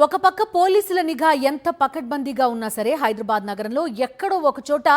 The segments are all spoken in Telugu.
ఒక పక్క పోలీసుల నిఘా ఎంత పకడ్బందీగా ఉన్నా సరే హైదరాబాద్ నగరంలో ఎక్కడో ఒక చోట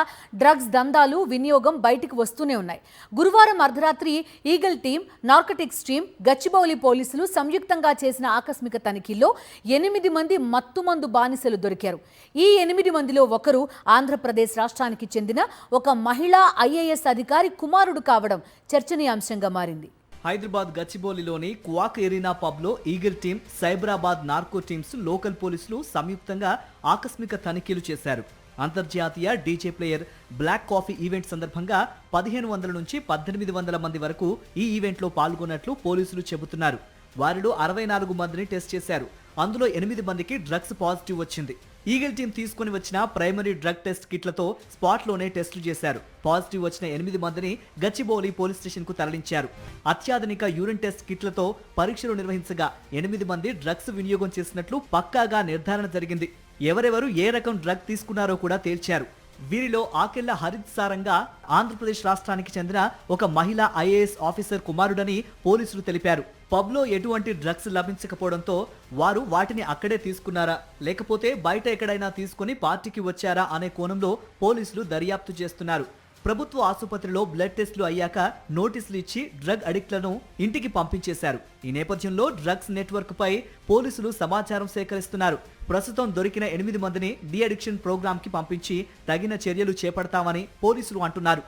డ్రగ్స్ దందాలు వినియోగం బయటికి వస్తూనే ఉన్నాయి. గురువారం అర్ధరాత్రి eagle team, narcotics team, Gachibowli పోలీసులు సంయుక్తంగా చేసిన ఆకస్మిక తనిఖీల్లో 8 మంది మత్తుమందు బానిసలు దొరికారు. ఈ 8 మందిలో ఒకరు ఆంధ్రప్రదేశ్ రాష్ట్రానికి చెందిన ఒక మహిళా ఐఏఎస్ అధికారి కుమారుడు కావడం చర్చనీయాంశంగా మారింది. హైదరాబాద్ గచ్చిబౌలిలోని క్వాక్ ఎరీనా పబ్లో Eagle team, Cyberabad narco teams, local పోలీసులు సంయుక్తంగా ఆకస్మిక తనిఖీలు చేశారు. అంతర్జాతీయ DJ player Black Coffee event సందర్భంగా 1500 నుంచి 1800 మంది వరకు ఈ ఈవెంట్లో పాల్గొన్నట్లు పోలీసులు చెబుతున్నారు. వారిలో 64 మందిని టెస్ట్ చేశారు. అందులో 8 మందికి డ్రగ్స్ పాజిటివ్ వచ్చింది. ఈగల్ టీం తీసుకుని వచ్చిన ప్రైమరీ డ్రగ్ టెస్ట్ కిట్లతో స్పాట్లోనే టెస్టులు చేశారు. పాజిటివ్ వచ్చిన 8 మందిని గచ్చిబౌలి పోలీస్ స్టేషన్ కు తరలించారు. అత్యాధునిక యూరిన్ టెస్ట్ కిట్లతో పరీక్షలు నిర్వహించగా 8 మంది డ్రగ్స్ వినియోగం చేసినట్లు పక్కాగా నిర్ధారణ జరిగింది. ఎవరెవరు ఏ రకం డ్రగ్ తీసుకున్నారో కూడా తేల్చారు. వీరిలో ఆకెళ్ల హరిత్ సారంగా ఆంధ్రప్రదేశ్ రాష్ట్రానికి చెందిన ఒక మహిళా ఐఏఎస్ ఆఫీసర్ కుమారుడని పోలీసులు తెలిపారు. పబ్లో ఎటువంటి డ్రగ్స్ లభించకపోవడంతో వారు వాటిని అక్కడే తీసుకున్నారా లేకపోతే బయట ఎక్కడైనా తీసుకుని పార్టీకి వచ్చారా అనే కోణంలో పోలీసులు దర్యాప్తు చేస్తున్నారు. ప్రభుత్వ ఆసుపత్రిలో బ్లడ్ టెస్టులు అయ్యాక నోటీసులు ఇచ్చి డ్రగ్ అడిక్ట్లను ఇంటికి పంపించేశారు. ఈ నేపథ్యంలో డ్రగ్స్ నెట్వర్క్ పై పోలీసులు సమాచారం సేకరిస్తున్నారు. ప్రస్తుతం దొరికిన 8 మందిని డి అడిక్షన్ ప్రోగ్రామ్ కి పంపించి తగిన చర్యలు చేపడతామని పోలీసులు అంటున్నారు.